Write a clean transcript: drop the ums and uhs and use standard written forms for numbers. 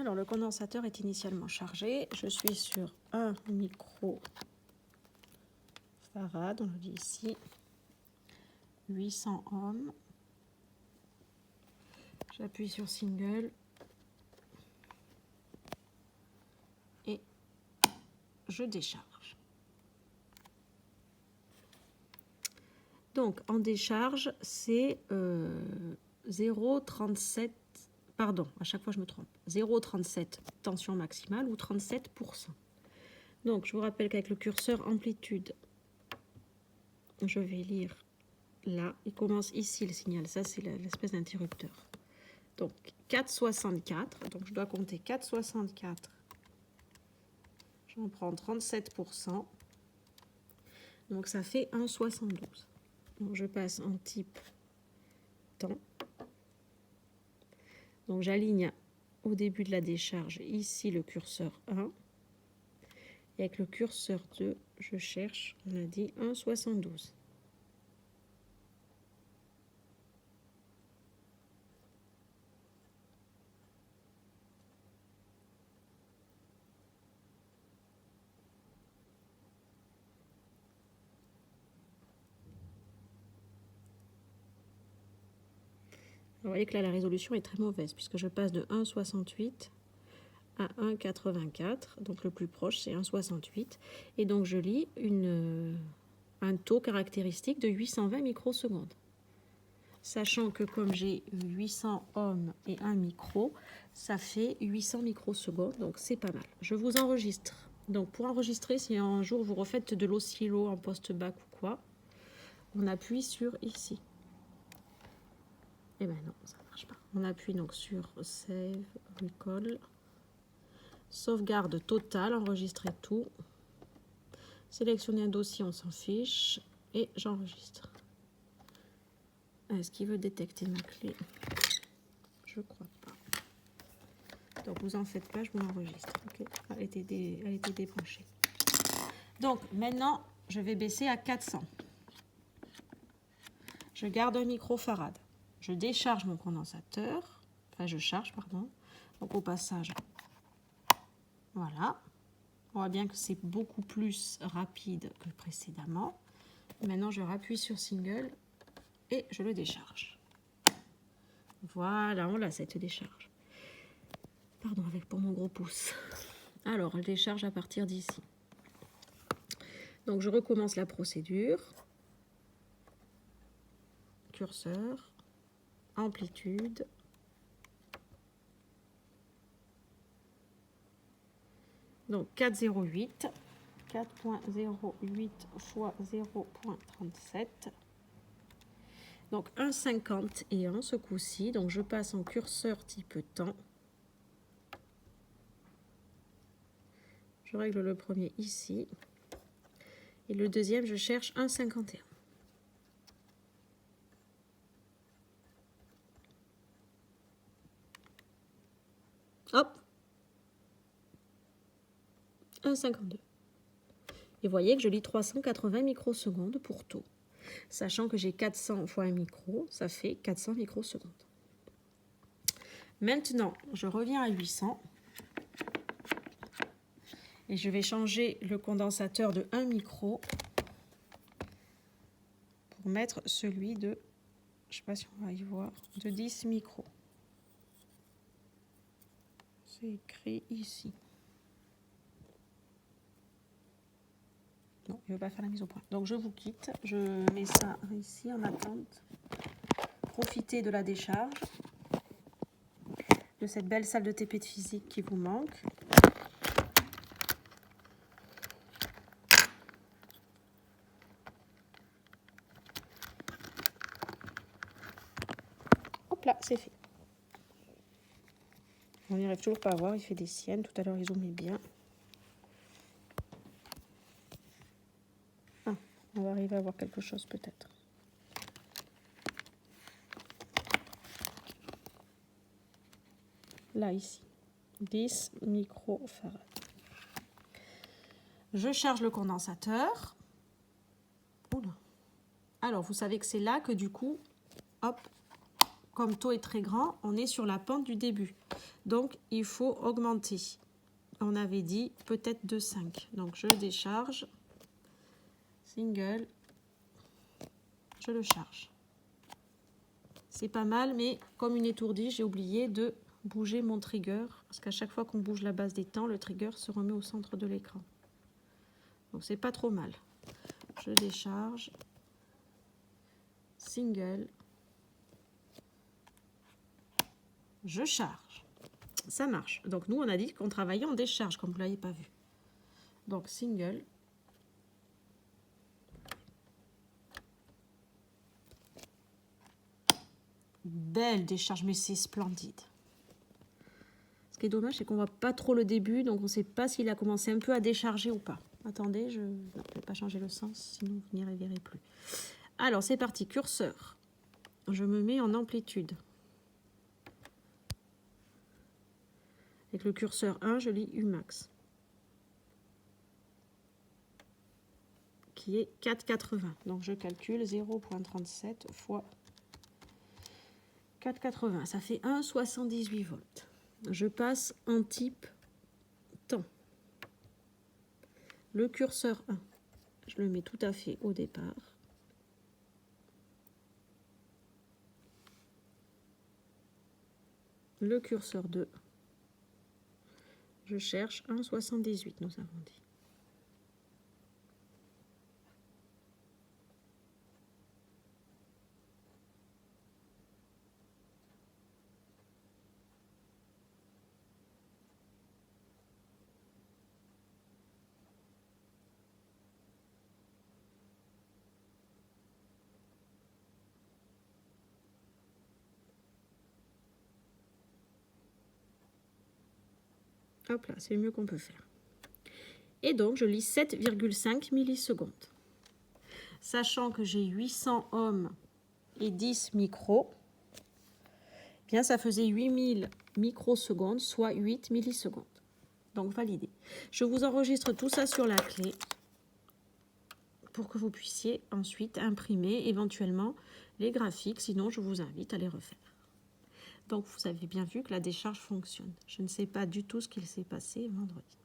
Alors, le condensateur est initialement chargé. Je suis sur 1 microfarad, on le dit ici, 800 ohms. J'appuie sur single et je décharge. Donc, en décharge, c'est 0,37, pardon, à chaque fois je me trompe, 0,37 tension maximale ou 37%. Donc, je vous rappelle qu'avec le curseur amplitude, je vais lire là, il commence ici le signal, ça c'est l'espèce d'interrupteur. Donc, 4,64, donc je dois compter 4,64, j'en prends 37%, donc ça fait 1,72. Donc, je passe en type temps. Donc, j'aligne au début de la décharge ici le curseur 1. Et avec le curseur 2, je cherche, on a dit 1,72. Vous voyez que là, la résolution est très mauvaise, puisque je passe de 1,68 à 1,84. Donc, le plus proche, c'est 1,68. Et donc, je lis un taux caractéristique de 820 microsecondes. Sachant que comme j'ai 800 ohms et 1 micro, ça fait 800 microsecondes, donc c'est pas mal. Je vous enregistre. Donc, pour enregistrer, si un jour vous refaites de l'oscillo en post-bac ou quoi, on appuie sur ici. Eh bien non, ça ne marche pas. On appuie donc sur Save, Recall, sauvegarde totale, enregistrer tout. Sélectionner un dossier, on s'en fiche. Et j'enregistre. Est-ce qu'il veut détecter ma clé? Je crois pas. Donc vous en faites pas, je vous l'enregistre. Okay. Elle a été débranchée. Donc maintenant, je vais baisser à 400. Je garde un microfarad. Je décharge mon condensateur. Enfin, je charge, pardon. Donc, au passage, voilà. On voit bien que c'est beaucoup plus rapide que précédemment. Maintenant, je rappuie sur single et je le décharge. Voilà, on l'a cette décharge. Pardon, pour mon gros pouce. Alors, elle décharge à partir d'ici. Donc, je recommence la procédure. Curseur. Amplitude. Donc 4,08. 4,08 fois 0,37. Donc 1,51 ce coup-ci. Donc je passe en curseur type temps. Je règle le premier ici. Et le deuxième, je cherche 1,51. Hop, 1,52. Et vous voyez que je lis 380 microsecondes pour taux. Sachant que j'ai 400 fois un micro, ça fait 400 microsecondes. Maintenant, je reviens à 800. Et je vais changer le condensateur de 1 micro pour mettre celui de, je ne sais pas si on va y voir, de 10 micros. C'est écrit ici. Non, il ne veut pas faire la mise au point. Donc je vous quitte. Je mets ça ici en attente. Profitez de la décharge, de cette belle salle de TP de physique qui vous manque. Hop là, c'est fait. On n'y arrive toujours pas à voir, il fait des siennes. Tout à l'heure, il zoomait bien. Ah, on va arriver à voir quelque chose peut-être. Là, ici, 10 microfarad. Je charge le condensateur. Oula. Alors, vous savez que c'est là que du coup, hop, comme taux est très grand, on est sur la pente du début. Donc, il faut augmenter. On avait dit peut-être de 5. Donc, je décharge. Single. Je le charge. C'est pas mal, mais comme une étourdie, j'ai oublié de bouger mon trigger. Parce qu'à chaque fois qu'on bouge la base des temps, le trigger se remet au centre de l'écran. Donc, c'est pas trop mal. Je décharge. Single. Je charge. Ça marche. Donc, nous, on a dit qu'on travaillait en décharge, comme vous ne l'avez pas vu. Donc, single. Belle décharge, mais c'est splendide. Ce qui est dommage, c'est qu'on ne voit pas trop le début, donc on ne sait pas s'il a commencé un peu à décharger ou pas. Attendez, je ne vais pas changer le sens, sinon vous n'y verrez plus. Alors, c'est parti. Curseur. Je me mets en amplitude. Avec le curseur 1, je lis Umax. Qui est 4,80. Donc, je calcule 0,37 fois 4,80. Ça fait 1,78 volts. Je passe en type temps. Le curseur 1, je le mets tout à fait au départ. Le curseur 2, je cherche 1,78, nous avons dit. Hop là, c'est le mieux qu'on peut faire. Et donc, je lis 7,5 millisecondes. Sachant que j'ai 800 ohms et 10 micros, eh bien ça faisait 8000 microsecondes, soit 8 millisecondes. Donc, validé. Je vous enregistre tout ça sur la clé pour que vous puissiez ensuite imprimer éventuellement les graphiques. Sinon, je vous invite à les refaire. Donc, vous avez bien vu que la décharge fonctionne. Je ne sais pas du tout ce qu'il s'est passé vendredi.